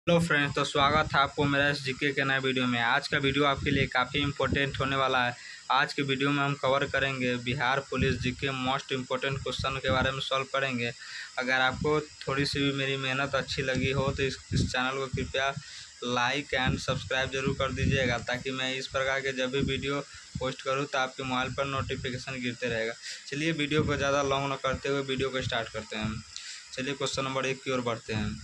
Hello friends, तो स्वागत है आपको मेरा इस जीके के नए वीडियो में। आज का वीडियो आपके लिए काफ़ी इम्पोर्टेंट होने वाला है। आज के वीडियो में हम कवर करेंगे Bihar police GK most important question के बारे में सॉल्व करेंगे। अगर आपको थोड़ी सी भी मेरी मेहनत अच्छी लगी हो तो इस चैनल को कृपया लाइक एंड सब्सक्राइब जरूर कर दीजिएगा, ताकि मैं इस प्रकार के जब भी वीडियो पोस्ट करूँ तो आपके मोबाइल पर नोटिफिकेशन गिरते रहेगा। चलिए वीडियो को ज़्यादा लॉन्ग न करते हुए वीडियो को स्टार्ट करते हैं। चलिए क्वेश्चन नंबर 1 की ओर बढ़ते हैं।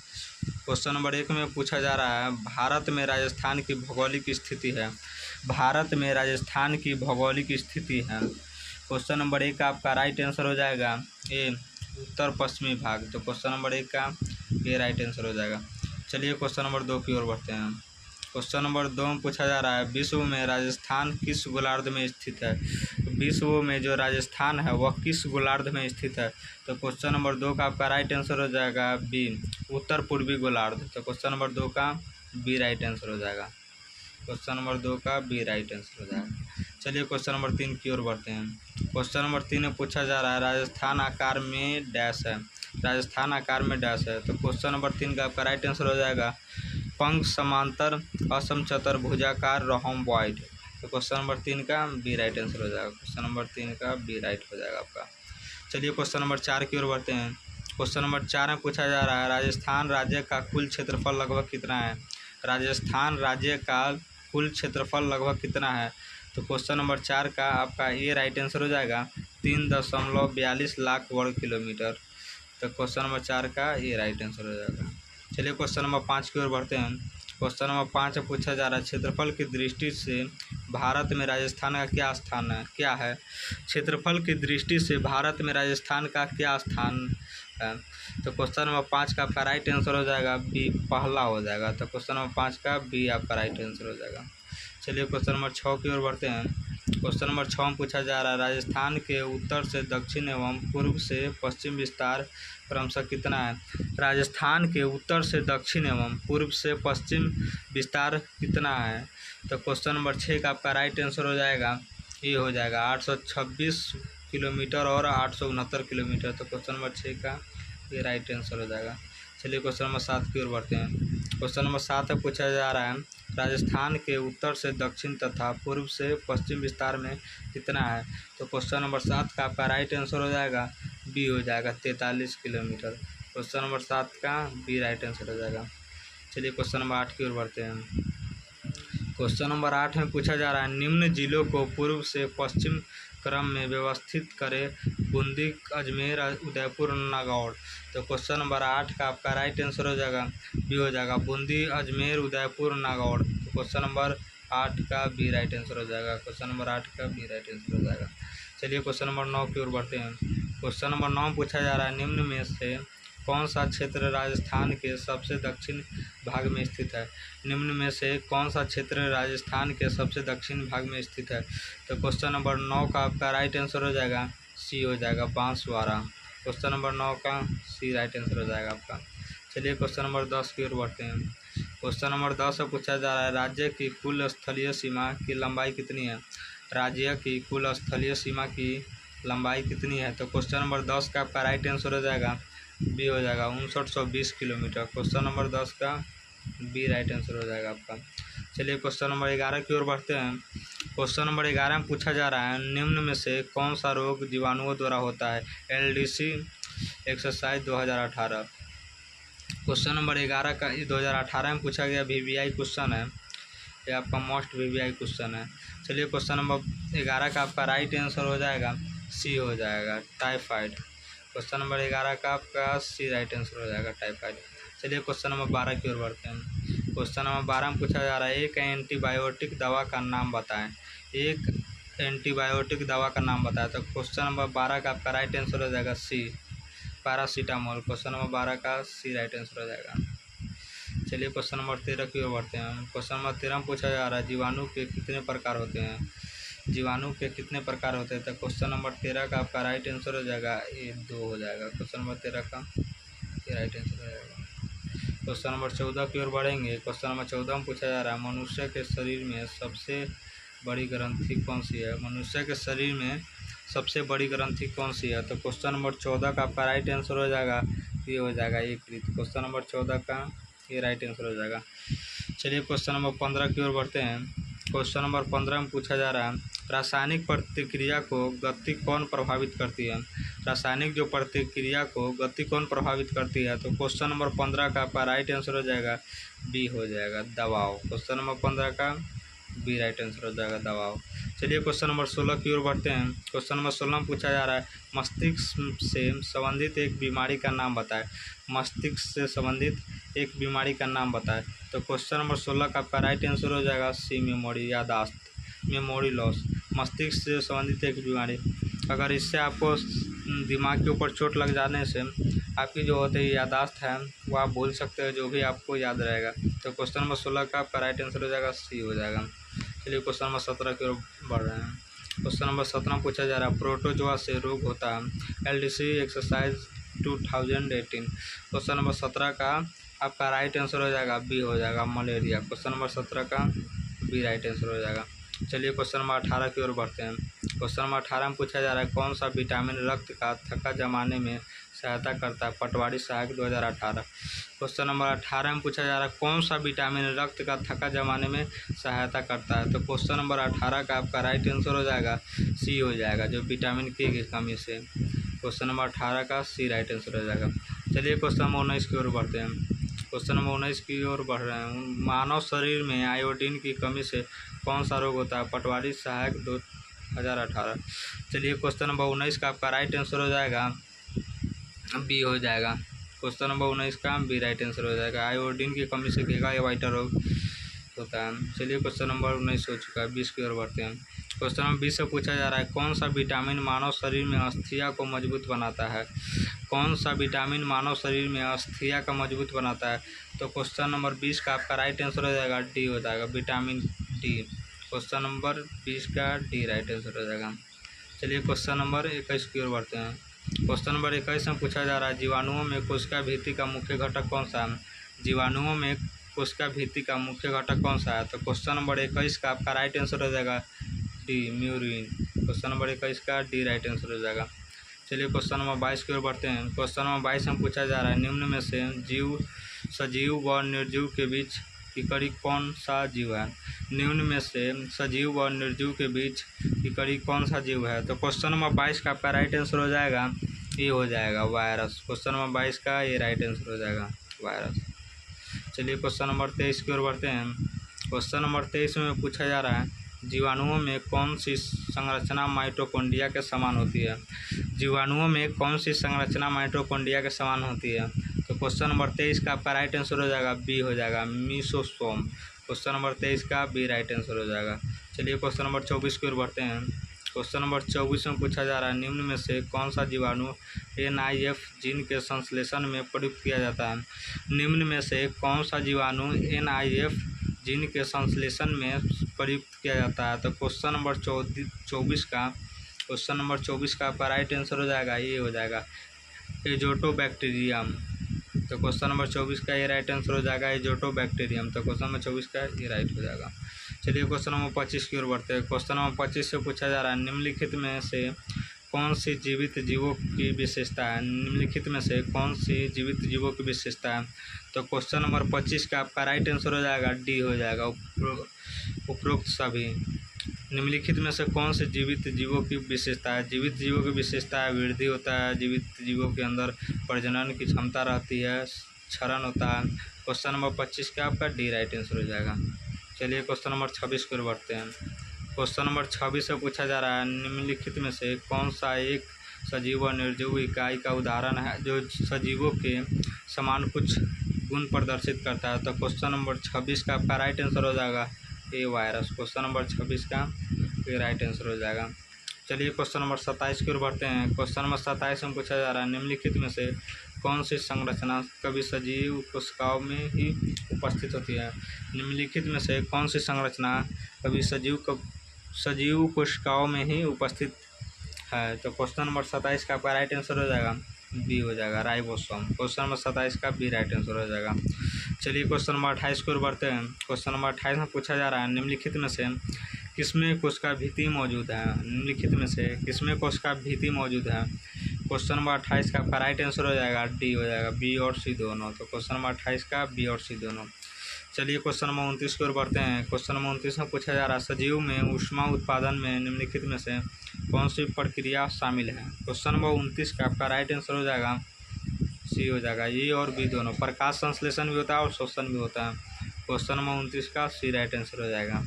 क्वेश्चन नंबर 1 में पूछा जा रहा है, भारत में राजस्थान की भौगोलिक स्थिति है। भारत में राजस्थान की भौगोलिक स्थिति है। क्वेश्चन नंबर 1 का आपका राइट आंसर हो जाएगा ए उत्तर पश्चिमी भाग। तो क्वेश्चन नंबर 1 का ये राइट आंसर हो जाएगा। चलिए क्वेश्चन नंबर 2 की ओर बढ़ते हैं। क्वेश्चन नंबर 2 में पूछा जा रहा है, विश्व में राजस्थान किस गोलार्ध में स्थित है। विश्व में जो राजस्थान है वह किस गोलार्ध में स्थित है। तो क्वेश्चन नंबर 2 का आपका राइट आंसर हो जाएगा बी उत्तर पूर्वी गोलार्ध। तो क्वेश्चन नंबर 2 का बी राइट आंसर हो जाएगा। क्वेश्चन नंबर 2 का बी राइट आंसर हो जाएगा। चलिए क्वेश्चन नंबर 3 की ओर बढ़ते हैं। क्वेश्चन नंबर 3 में पूछा जा रहा है, राजस्थान आकार में डैश है। राजस्थान आकार में डैश है। तो क्वेश्चन नंबर 3 का आपका राइट आंसर हो जाएगा पंख समांतर असम चतुर्भुजाकार रोम्बॉइड। तो क्वेश्चन नंबर 3 का बी राइट आंसर हो जाएगा। क्वेश्चन नंबर 3 का बी राइट हो जाएगा आपका। चलिए क्वेश्चन नंबर 4 की ओर बढ़ते हैं। क्वेश्चन नंबर 4 में पूछा जा रहा है, राजस्थान राज्य का कुल क्षेत्रफल लगभग कितना है। राजस्थान राज्य का कुल क्षेत्रफल लगभग कितना है। तो क्वेश्चन नंबर 4 का आपका ये राइट आंसर हो जाएगा 3.42 लाख वर्ग किलोमीटर। तो क्वेश्चन नंबर 4 का ये राइट आंसर हो जाएगा। चलिए क्वेश्चन नंबर 5 की ओर बढ़ते हैं। क्वेश्चन नंबर 5 में पूछा जा रहा है, क्षेत्रफल की दृष्टि से भारत में राजस्थान का क्या स्थान है, क्या है। क्षेत्रफल की दृष्टि से भारत में राजस्थान का क्या स्थान है। तो क्वेश्चन नंबर 5 का आपका राइट आंसर हो जाएगा बी पहला हो जाएगा। तो क्वेश्चन नंबर 5 का बी आपका राइट आंसर हो जाएगा। चलिए क्वेश्चन नंबर 6 की ओर बढ़ते हैं। क्वेश्चन नंबर 6 में पूछा जा रहा है, राजस्थान के उत्तर से दक्षिण एवं पूर्व से पश्चिम विस्तार क्रमशः कितना है। राजस्थान के उत्तर से दक्षिण एवं पूर्व से पश्चिम विस्तार कितना है। तो क्वेश्चन नंबर 6 का आपका राइट आंसर हो जाएगा ये हो जाएगा 826 किलोमीटर और 869 किलोमीटर। तो क्वेश्चन नंबर 6 का ये राइट आंसर हो जाएगा। चलिए क्वेश्चन नंबर 7 की ओर बढ़ते हैं। क्वेश्चन नंबर 7 में पूछा जा रहा है, राजस्थान के उत्तर से दक्षिण तथा पूर्व से पश्चिम विस्तार में कितना है। तो क्वेश्चन नंबर 7 का आपका राइट आंसर हो जाएगा बी हो जाएगा 43 किलोमीटर। क्वेश्चन नंबर 7 का बी राइट आंसर हो जाएगा। चलिए क्वेश्चन नंबर 8 की ओर बढ़ते हैं। क्वेश्चन नंबर 8 में पूछा जा रहा है, निम्न जिलों को पूर्व से पश्चिम क्रम में व्यवस्थित करें, बूंदी, अजमेर, उदयपुर, नागौर। तो क्वेश्चन नंबर 8 का आपका राइट आंसर हो जाएगा बी हो जाएगा बूंदी, अजमेर, उदयपुर, नागौर। तो क्वेश्चन नंबर 8 का बी राइट आंसर हो जाएगा। क्वेश्चन नंबर 8 का बी राइट आंसर हो जाएगा। चलिए क्वेश्चन नंबर 9 की ओर बढ़ते हैं। क्वेश्चन नंबर 9 में पूछा जा रहा है, निम्न में से कौन सा क्षेत्र राजस्थान के सबसे दक्षिण भाग में स्थित है। निम्न में से कौन सा क्षेत्र राजस्थान के सबसे दक्षिण भाग में स्थित है। तो क्वेश्चन नंबर 9 का आपका राइट आंसर हो जाएगा सी हो जाएगा बांसवाड़ा। क्वेश्चन नंबर 9 का सी राइट आंसर हो जाएगा आपका। चलिए क्वेश्चन नंबर 10 की ओर बढ़ते हैं। क्वेश्चन नंबर 10 में पूछा जा रहा है, राज्य की कुल स्थलीय सीमा की लंबाई कितनी है। राज्य की कुल स्थलीय सीमा की लंबाई कितनी है। तो क्वेश्चन नंबर 10 का आपका राइट आंसर हो जाएगा बी हो जाएगा 5920 किलोमीटर। क्वेश्चन नंबर 10 का बी राइट आंसर हो जाएगा आपका। चलिए क्वेश्चन नंबर 11 की ओर बढ़ते हैं। क्वेश्चन नंबर 11 में पूछा जा रहा है, निम्न में से कौन सा रोग जीवाणुओं द्वारा होता है। LDC exercise 2018। क्वेश्चन नंबर 11 का 2018 में पूछा गया VVI क्वेश्चन है, ये आपका मोस्ट VVI क्वेश्चन है। चलिए क्वेश्चन नंबर 11 का आपका राइट आंसर हो जाएगा सी हो जाएगा टाइफाइड। क्वेश्चन नंबर 11 का आपका सी राइट आंसर हो जाएगा टाइफाइड। चलिए क्वेश्चन नंबर 12 की ओर बढ़ते हैं। क्वेश्चन नंबर 12 में पूछा जा रहा है, एक एंटीबायोटिक दवा का नाम बताएं। एक एंटीबायोटिक दवा का नाम बताएं। तो क्वेश्चन नंबर 12 का आपका राइट आंसर हो जाएगा सी पैरासीटामोल। क्वेश्चन नंबर 12 का सी राइट आंसर हो जाएगा। चलिए क्वेश्चन नंबर 13 की ओर बढ़ते हैं। क्वेश्चन नंबर 13 में पूछा जा रहा है, जीवाणु के कितने प्रकार होते हैं। जीवाणु के कितने प्रकार होते हैं। तो क्वेश्चन नंबर 13 का आपका राइट आंसर हो जाएगा ये 2 हो जाएगा। क्वेश्चन नंबर 13 का ये राइट आंसर हो जाएगा। क्वेश्चन नंबर 14 की ओर बढ़ेंगे। क्वेश्चन नंबर 14 में पूछा जा रहा है, मनुष्य के शरीर में सबसे बड़ी ग्रंथि कौन सी है। मनुष्य के शरीर में सबसे बड़ी ग्रंथि कौन सी है। तो क्वेश्चन नंबर 14 का आपका राइट आंसर हो जाएगा ये हो जाएगा यकृत। क्वेश्चन नंबर 14 का ये राइट आंसर हो जाएगा। चलिए क्वेश्चन नंबर 15 की ओर बढ़ते हैं। क्वेश्चन नंबर 15 में पूछा जा रहा है रासायनिक प्रतिक्रिया को गति कौन प्रभावित करती है। रासायनिक जो प्रतिक्रिया को गति कौन प्रभावित करती है, तो क्वेश्चन नंबर 15 का आपका राइट आंसर हो जाएगा बी हो जाएगा, दबाव। क्वेश्चन नंबर 15 का बी राइट आंसर हो जाएगा, दबाव। चलिए क्वेश्चन नंबर 16 की ओर बढ़ते हैं। क्वेश्चन नंबर 16 में पूछा जा रहा है मस्तिष्क से संबंधित एक बीमारी का नाम बताएं। मस्तिष्क से संबंधित एक बीमारी का नाम बताएं। तो क्वेश्चन नंबर 16 का आपका राइट आंसर हो जाएगा सी, मेमोरी, यादाश्त, मेमोरी लॉस। मस्तिष्क से संबंधित एक बीमारी, अगर इससे आपको दिमाग के ऊपर चोट लग जाने से आपकी जो होती है यादाश्त है वो आप भूल सकते हैं, जो भी आपको याद रहेगा। तो क्वेश्चन नंबर 16 का आपका राइट आंसर हो जाएगा सी हो जाएगा। चलिए क्वेश्चन नंबर 17 की ओर बढ़ रहे हैं। क्वेश्चन नंबर 17 पूछा जा रहा है प्रोटोजोआ से रोग होता है। LDC exercise 2018। क्वेश्चन नंबर 17 का आपका राइट आंसर हो जाएगा बी हो जाएगा, मलेरिया। क्वेश्चन नंबर 17 का बी राइट आंसर हो जाएगा। चलिए क्वेश्चन नंबर 18 की ओर बढ़ते हैं। क्वेश्चन नंबर 18 में पूछा जा रहा है कौन सा विटामिन रक्त का थक्का जमाने में सहायता करता है। पटवारी सहायक 2018। क्वेश्चन नंबर 18 में पूछा जा रहा है कौन सा विटामिन रक्त का थक्का जमाने में सहायता करता है। तो क्वेश्चन नंबर 18 का आपका राइट आंसर हो जाएगा सी हो जाएगा, जो विटामिन के की कमी से। क्वेश्चन नंबर 18 का सी राइट आंसर हो जाएगा। चलिए क्वेश्चन नंबर 19 की ओर बढ़ते हैं। क्वेश्चन नंबर 19 की ओर बढ़ रहे हैं। मानव शरीर में आयोडीन की कमी से कौन सा रोग होता है। पटवारी सहायक 2018। चलिए क्वेश्चन नंबर 19 का आपका राइट आंसर हो जाएगा बी हो जाएगा। क्वेश्चन नंबर 19 का बी राइट आंसर हो जाएगा। आयोडीन की कमी से घेगा या वाइटर रोग होता है। चलिए क्वेश्चन नंबर 19 हो चुका है, 20 की ओर बढ़ते हैं। क्वेश्चन नंबर 20 से पूछा जा रहा है कौन सा विटामिन मानव शरीर में अस्थिया को मजबूत बनाता है। कौन सा विटामिन मानव शरीर में अस्थिया का मजबूत बनाता है। तो क्वेश्चन नंबर 20 का आपका राइट आंसर हो जाएगा डी हो जाएगा, विटामिन डी। क्वेश्चन नंबर 20 का डी राइट आंसर हो जाएगा। चलिए क्वेश्चन नंबर 21 की ओर बढ़ते हैं। क्वेश्चन नंबर 21 में पूछा जा रहा है जीवाणुओं में कोशिका भित्ति का मुख्य घटक कौन सा है। जीवाणुओं में कोशिका भित्ति का मुख्य घटक कौन सा है। तो क्वेश्चन नंबर 21 का आपका राइट आंसर हो जाएगा डी, म्यूरिन। क्वेश्चन नंबर 21 का डी राइट आंसर हो जाएगा। चलिए क्वेश्चन नंबर 22 की ओर बढ़ते हैं। क्वेश्चन नंबर 22 में पूछा जा रहा है निम्न में से सजीव व निर्जीव के बीच इकड़ी कौन सा जीव है। निम्न में से सजीव व निर्जीव के बीच इकड़ी कौन सा जीव है। तो क्वेश्चन नंबर 22 का आपका राइट आंसर हो जाएगा ये हो जाएगा, वायरस। क्वेश्चन नंबर 22 का ये राइट आंसर हो जाएगा, वायरस। चलिए क्वेश्चन नंबर 23 की ओर बढ़ते हैं। क्वेश्चन नंबर 23 में पूछा जा रहा है जीवाणुओं में कौन सी संरचना माइटोकॉन्ड्रिया के समान होती है। जीवाणुओं में कौन सी संरचना माइटोकॉन्ड्रिया के समान होती है। तो क्वेश्चन नंबर 23 का आपका राइट आंसर हो जाएगा बी हो जाएगा, मीसोसोम। क्वेश्चन नंबर 23 का बी राइट आंसर हो जाएगा। चलिए क्वेश्चन नंबर 24 की ओर बढ़ते हैं। क्वेश्चन नंबर 24 में पूछा जा रहा है निम्न में से कौन सा जीवाणु NIF जीन के संश्लेषण में प्रयुक्त किया जाता है। निम्न में से कौन सा जीवाणु NIF जीन के संश्लेषण में प्रयुक्त किया जाता है। तो क्वेश्चन नंबर 24 का आपका राइट आंसर हो जाएगा ये हो जाएगा, एजोटोबैक्टीरियम। तो क्वेश्चन नंबर 24 का ये राइट आंसर हो जाएगा, एजोटोबैक्टीरियम। तो क्वेश्चन नंबर 24 का ये राइट हो जाएगा। चलिए क्वेश्चन नंबर 25 की ओर बढ़ते हैं। क्वेश्चन नंबर 25 से पूछा जा रहा है निम्नलिखित में से कौन सी जीवित जीवों की विशेषता है। निम्नलिखित में से कौन सी जीवित जीवों की विशेषता है। तो क्वेश्चन नंबर 25 का आपका राइट आंसर हो जाएगा डी हो जाएगा, उपरोक्त सभी। निम्नलिखित में से कौन से जीवित जीवों की विशेषता है। जीवित जीवों की विशेषता है वृद्धि होता है, जीवित जीवों के अंदर प्रजनन की क्षमता रहती है, क्षरण होता है। क्वेश्चन नंबर 25 का आपका डी राइट आंसर हो जाएगा। चलिए क्वेश्चन नंबर 26 की ओर बढ़ते हैं। क्वेश्चन नंबर 26 से पूछा जा रहा है निम्नलिखित में से कौन सा एक सजीव और निर्जीव इकाई का उदाहरण है जो सजीवों के समान कुछ गुण प्रदर्शित करता है। तो क्वेश्चन नंबर 26 का आपका राइट आंसर हो जाएगा ए, वायरस। क्वेश्चन नंबर 26 का ये राइट आंसर हो जाएगा। चलिए क्वेश्चन नंबर 27 की ओर बढ़ते हैं। क्वेश्चन नंबर 27 में पूछा जा रहा है निम्नलिखित में से कौन सी संरचना कभी सजीव कोशिकाओं में ही उपस्थित होती है। निम्नलिखित में से कौन सी संरचना कभी सजीव कोशिकाओं में ही उपस्थित है। तो क्वेश्चन नंबर 27 का आपका राइट आंसर हो जाएगा बी हो जाएगा, राइबोसोम। क्वेश्चन नंबर 27 का बी राइट आंसर हो जाएगा। चलिए क्वेश्चन नंबर 28 की ओर बढ़ते हैं। क्वेश्चन नंबर 28 में पूछा जा रहा है निम्नलिखित में से किसमें कोशिका भित्ति मौजूद है। निम्नलिखित में से किसमें कोशिका भित्ति मौजूद है। क्वेश्चन नंबर 28 का आपका राइट आंसर हो जाएगा डी हो जाएगा, बी और सी दोनों। तो क्वेश्चन नंबर 28 का बी और सी दोनों। चलिए क्वेश्चन नंबर 29 की ओर बढ़ते हैं। क्वेश्चन नंबर 29 में पूछा जा रहा है सजीव में ऊष्मा उत्पादन में निम्नलिखित में से कौन सी प्रक्रिया शामिल है। क्वेश्चन नंबर 29 का आपका राइट आंसर हो जाएगा सी हो जाएगा, ए और बी दोनों। प्रकाश संश्लेषण भी होता है और शोषण भी होता है। क्वेश्चन नंबर 29 का सी राइट आंसर हो जाएगा।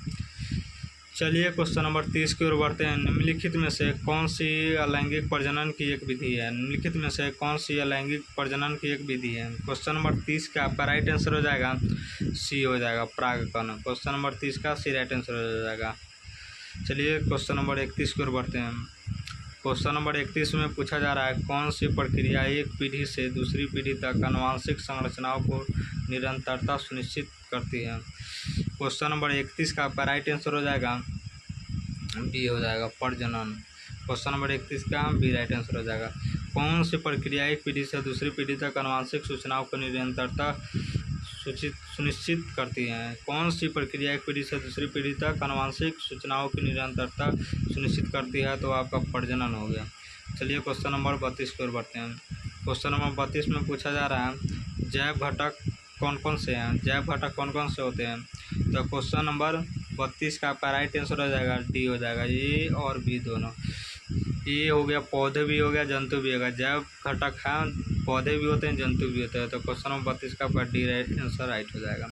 चलिए क्वेश्चन नंबर 30 की ओर बढ़ते हैं। निम्नलिखित में से कौन सी अलैंगिक प्रजनन की एक विधि है। निम्नलिखित में से कौन सी अलैंगिक प्रजनन की एक विधि है। क्वेश्चन नंबर 30 का आपका राइट आंसर हो जाएगा सी हो जाएगा, परागकण। क्वेश्चन नंबर 30 का सी राइट आंसर हो जाएगा। चलिए क्वेश्चन नंबर 31 की ओर बढ़ते हैं। क्वेश्चन नंबर 31 में पूछा जा रहा है कौन सी प्रक्रिया एक पीढ़ी से दूसरी पीढ़ी तक आनुवंशिक संरचनाओं को निरंतरता सुनिश्चित करती है। क्वेश्चन नंबर 31 का आपका राइट आंसर हो जाएगा बी हो जाएगा, प्रजनन। क्वेश्चन नंबर 31 का बी राइट आंसर हो जाएगा। कौन सी प्रक्रिया एक पीढ़ी से दूसरी पीढ़ी तक आनुवंशिक सूचनाओं को निरंतरता सुनिश्चित करती है। कौन सी प्रक्रिया एक पीढ़ी से दूसरी पीढ़ी तक आनुवंशिक सूचनाओं की निरंतरता सुनिश्चित करती है, तो आपका प्रजनन हो गया। चलिए क्वेश्चन नंबर 32 की ओर बढ़ते हैं। क्वेश्चन नंबर 32 में पूछा जा रहा है जैव घटक कौन कौन से हैं। जैव घटक कौन कौन से होते हैं। तो क्वेश्चन नंबर 32 का आपका राइट आंसर हो जाएगा डी हो जाएगा, ए और बी दोनों। ये हो गया, पौधे भी हो गया, जंतु भी होगा। जैव घटक है, पौधे भी होते हैं, जंतु भी होते हैं। तो क्वेश्चन नंबर 32 का आपका डी राइट आंसर राइट हो जाएगा।